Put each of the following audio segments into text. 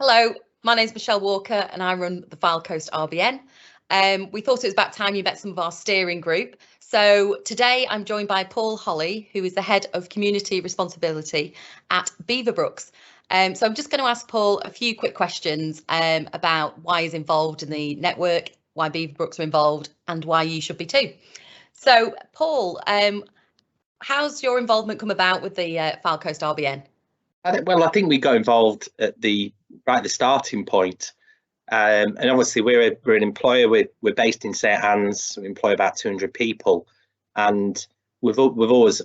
Hello, my name's Michelle Walker and I run the Fylde Coast RBN. We thought it was about time you met some of our steering group. So today I'm joined by Paul Holly, who is the Head of Community Responsibility at Beaverbrooks. So I'm just going to ask Paul a few quick questions about why he's involved in the network, why Beaverbrooks are involved and why you should be too. So Paul, how's your involvement come about with the Fylde Coast RBN? I think we got involved at the starting point, and obviously we're an employer. We're based in St Anne's. We employ about 200 people, and we've always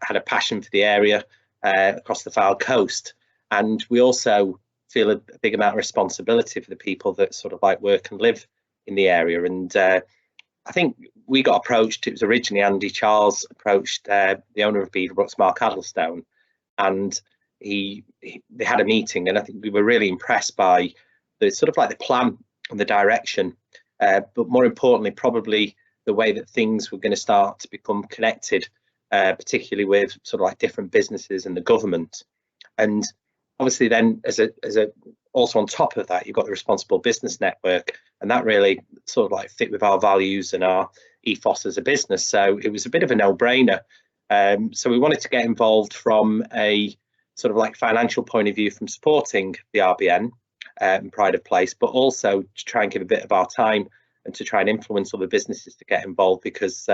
had a passion for the area across the Fylde Coast, and we also feel a big amount of responsibility for the people that sort of like work and live in the area. And I think we got approached. It was originally Andy Charles approached the owner of Beaverbrooks, Mark Addlestone, and they had a meeting, and I think we were really impressed by the sort of like the plan and the direction, but more importantly, probably the way that things were going to start to become connected, particularly with sort of like different businesses and the government. And obviously, then as a also on top of that, you've got the Responsible Business Network, and that really sort of like fit with our values and our ethos as a business. So it was a bit of a no-brainer. So we wanted to get involved from a sort of like financial point of view, from supporting the RBN and Pride of Place, but also to try and give a bit of our time and to try and influence other businesses to get involved, because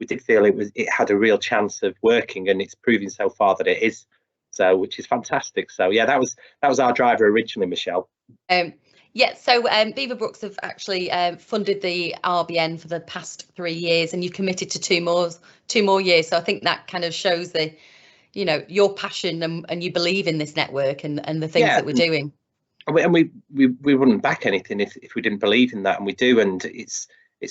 we did feel it had a real chance of working, and it's proving so far that it is. So, which is fantastic. So yeah, that was our driver originally, Michelle. Yeah, so Beaverbrooks have actually funded the RBN for the past 3 years, and you've committed to two more years. So I think that kind of shows your passion and you believe in this network and the things that we're doing. And we wouldn't back anything if we didn't believe in that, and we do. And it's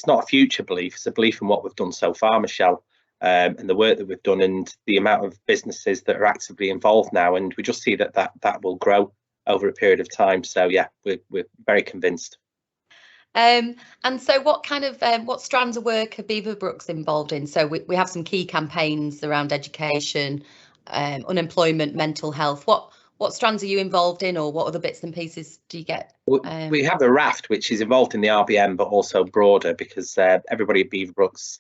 not a future belief; it's a belief in what we've done so far, Michelle, and the work that we've done, and the amount of businesses that are actively involved now. And we just see that will grow over a period of time. So yeah, we're very convinced. And so what kind of what strands of work are Beaverbrooks involved in? So we have some key campaigns around education, unemployment, mental health. What strands are you involved in, or what other bits and pieces do you get? We have the raft, which is involved in the RBN, but also broader, because everybody at Beaverbrooks,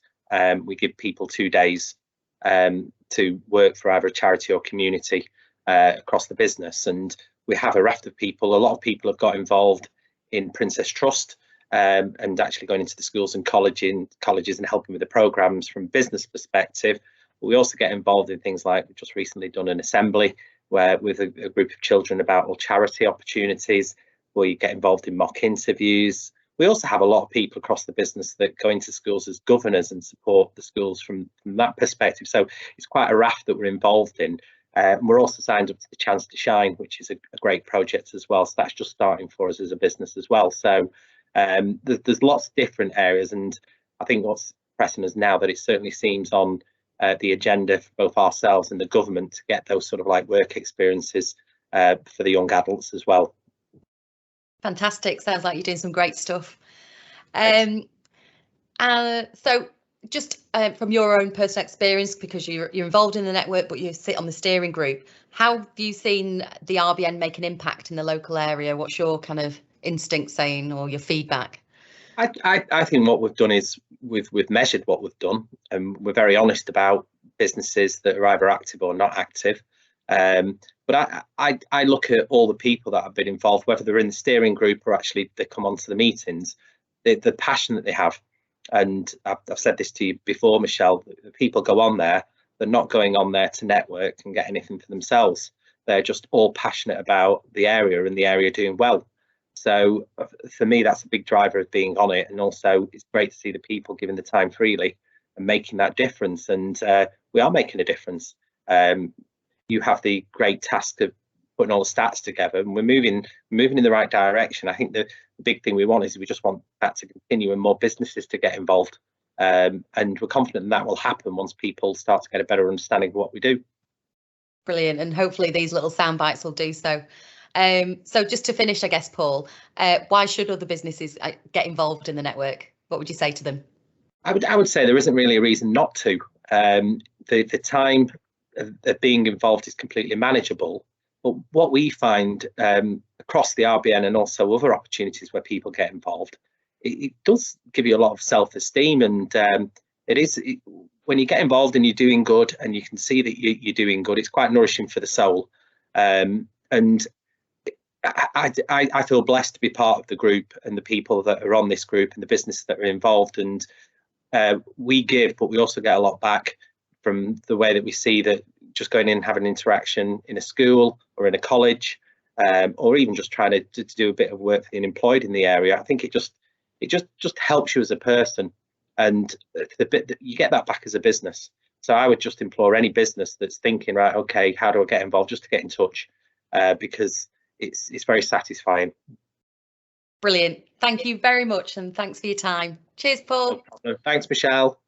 we give people 2 days to work for either a charity or community across the business. And we have a raft of people. A lot of people have got involved in Princess Trust, and actually going into the schools and colleges and helping with the programs from a business perspective. But we also get involved in things like, we've just recently done an assembly where with a group of children about all charity opportunities. We get involved in mock interviews. We also have a lot of people across the business that go into schools as governors and support the schools from that perspective. So it's quite a raft that we're involved in. We're also signed up to the Chance to Shine, which is a great project as well. So that's just starting for us as a business as well. So there's lots of different areas, and I think what's pressing us now, that it certainly seems on the agenda for both ourselves and the government to get those sort of like work experiences for the young adults as well. Fantastic. Sounds like you're doing some great stuff. So just from your own personal experience, because you're involved in the network, but you sit on the steering group, how have you seen the RBN make an impact in the local area? What's your kind of instinct saying, or your feedback? I think what we've done is we've measured what we've done, and we're very honest about businesses that are either active or not active. But I look at all the people that have been involved, whether they're in the steering group or actually they come onto the meetings, the passion that they have. And I've said this to you before, Michelle, the people go on there, they're not going on there to network and get anything for themselves. They're just all passionate about the area and the area doing well. So for me, that's a big driver of being on it. And also it's great to see the people giving the time freely and making that difference. And we are making a difference. You have the great task of putting all the stats together, and we're moving in the right direction. I think the big thing we want is we just want that to continue and more businesses to get involved. And we're confident that will happen once people start to get a better understanding of what we do. Brilliant. And hopefully these little sound bites will do so. So just to finish, I guess, Paul, why should other businesses get involved in the network? What would you say to them? I would say there isn't really a reason not to. The time of being involved is completely manageable. But what we find across the RBN and also other opportunities where people get involved, it does give you a lot of self-esteem, and when you get involved and you're doing good and you can see that you're doing good, it's quite nourishing for the soul. And I feel blessed to be part of the group and the people that are on this group and the businesses that are involved. And we give, but we also get a lot back from the way that we see that just going in and having interaction in a school or in a college, or even just trying to do a bit of work for the unemployed in the area. I think it just helps you as a person, and the bit that you get that back as a business. So I would just implore any business that's thinking, right, okay, how do I get involved, just to get in touch, because it's very satisfying. Brilliant. Thank you very much, and thanks for your time. Cheers, Paul. Thanks, Michelle.